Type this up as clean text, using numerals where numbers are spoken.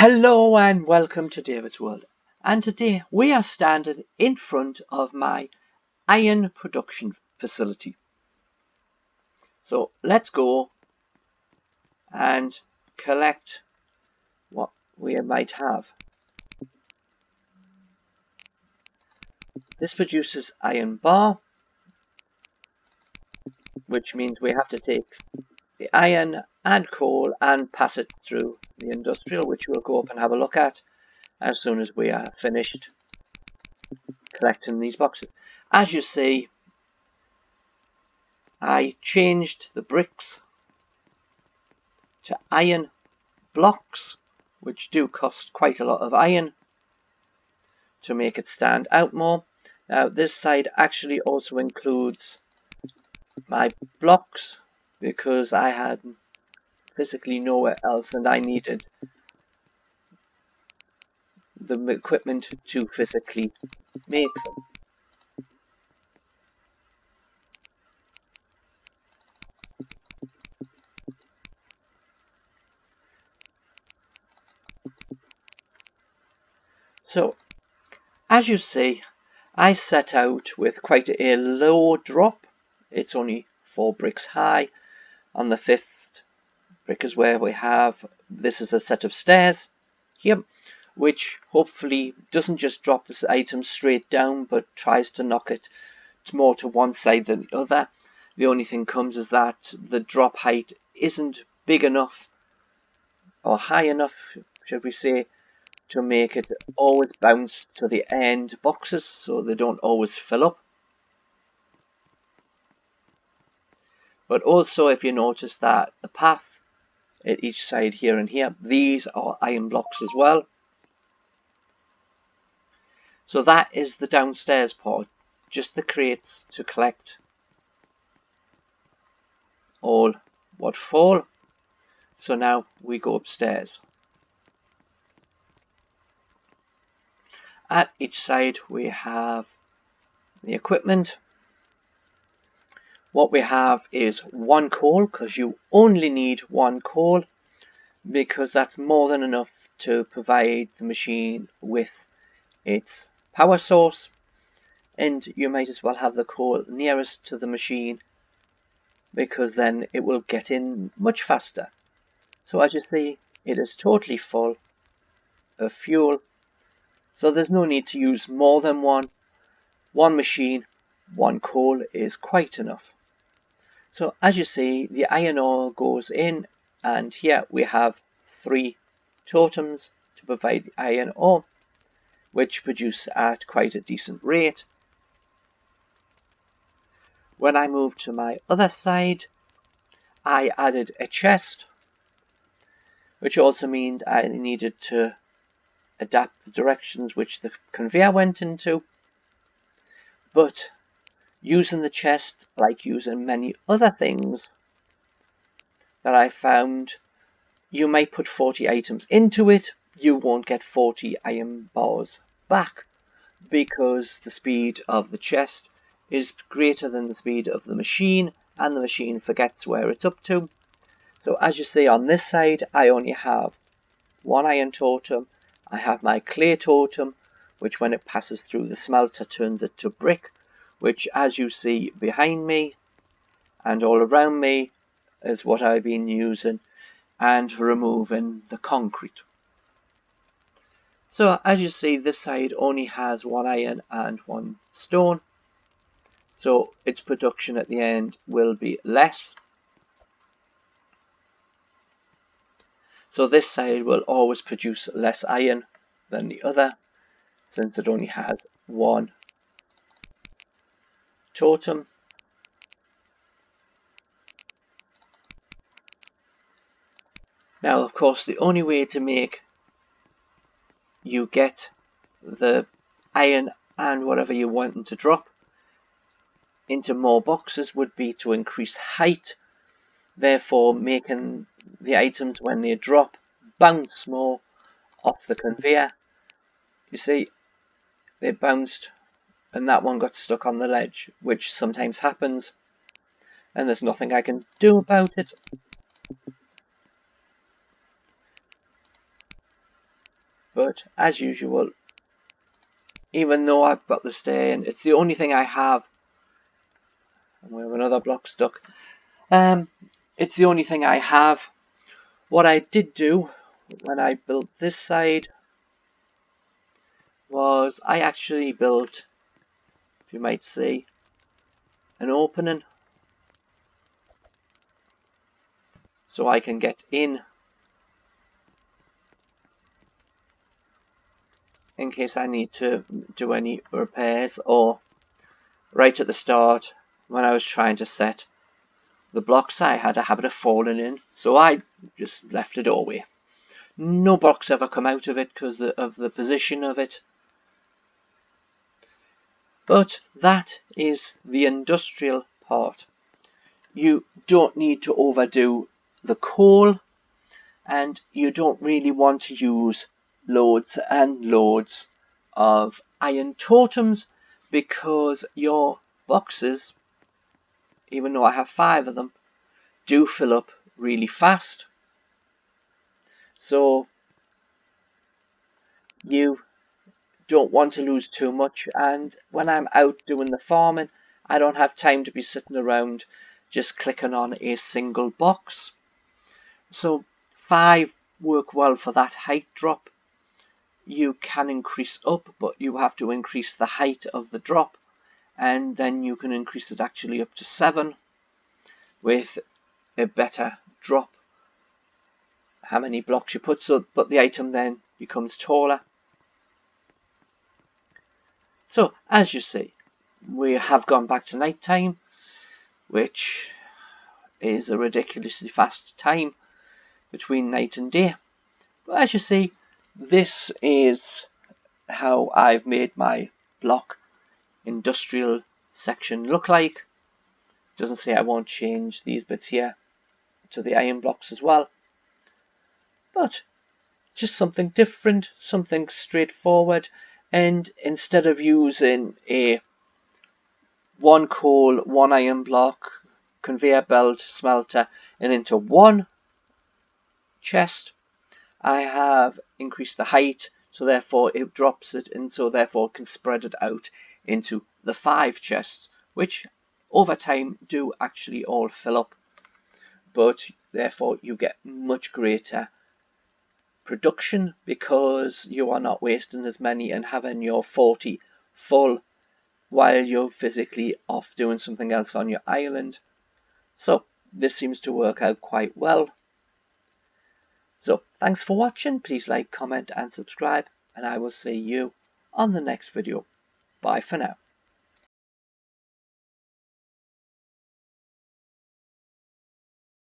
Hello and welcome to David's World, and today we are standing in front of my iron production facility. So let's go and collect what we might have. This produces iron bar, which means we have to take the iron and coal and pass it through the industrial, which we'll go up and have a look at as soon as we are finished collecting these boxes. As you see, I changed the bricks to iron blocks, which do cost quite a lot of iron to make it stand out more. Now this side actually also includes my blocks because I had physically nowhere else and I needed the equipment to physically make them. So as you see, I set out with quite a low drop. It's only 4 bricks high. On the 5th brick is where we have, this is a set of stairs here, which hopefully doesn't just drop this item straight down but tries to knock it more to one side than the other. The only thing comes is that the drop height isn't big enough or high enough, should we say, to make it always bounce to the end boxes, so they don't always fill up. But also, if you notice that the path at each side here and here, these are iron blocks as well. So that is the downstairs part, just the crates to collect all what fall. So now we go upstairs. At each side we have the equipment. What we have is one coal, because you only need one coal, because that's more than enough to provide the machine with its power source, and you might as well have the coal nearest to the machine because then it will get in much faster. So as you see, it is totally full of fuel, so there's no need to use more than one machine. One coal is quite enough. So as you see, the iron ore goes in, and here we have 3 totems to provide the iron ore, which produce at quite a decent rate. When I moved to my other side, I added a chest, which also means I needed to adapt the directions which the conveyor went into. But using the chest, like using many other things that I found, you may put 40 items into it, you won't get 40 iron bars back because the speed of the chest is greater than the speed of the machine, and the machine forgets where it's up to. So as you see on this side, I only have 1 iron totem. I have my clay totem, which when it passes through the smelter turns it to brick, which as you see behind me and all around me is what I've been using and removing the concrete. So as you see, this side only has 1 iron and 1 stone, so its production at the end will be less. So this side will always produce less iron than the other, since it only has 1 totem. Now of course the only way to make you get the iron and whatever you want them to drop into more boxes would be to increase height, therefore making the items when they drop bounce more off the conveyor. You see, they bounced and that one got stuck on the ledge, which sometimes happens and there's nothing I can do about it. but as usual, even though I've got the stay in, it's the only thing I have. And we have another block stuck. It's the only thing I have. What I did do when I built this side was I actually built, you might see, an opening so I can get in case I need to do any repairs, or right at the start when I was trying to set the blocks I had a habit of falling in, so I just left a doorway. No blocks ever come out of it because of the position of it. But that is the industrial part. You don't need to overdo the coal, and you don't really want to use loads and loads of iron totems, because your boxes, even though I have 5 of them, do fill up really fast. So you don't want to lose too much, and when I'm out doing the farming, I don't have time to be sitting around just clicking on a single box. So 5 work well for that height drop. You can increase up, but you have to increase the height of the drop, and then you can increase it actually up to 7 with a better drop, how many blocks you put, so but the item then becomes taller. So as you see, we have gone back to night time, which is a ridiculously fast time between night and day. But as you see, this is how I've made my block industrial section look like. Doesn't say I won't change these bits here to the iron blocks as well, but just something different, something straightforward. And instead of using a 1 coal, 1 iron block, conveyor belt, smelter, and into 1 chest, I have increased the height, so therefore it drops it, and so therefore can spread it out into the 5 chests, which over time do actually all fill up, but therefore you get much greater production because you are not wasting as many and having your 40 full while you're physically off doing something else on your island. So this seems to work out quite well. So thanks for watching. Please like, comment and subscribe, and I will see you on the next video. Bye for now.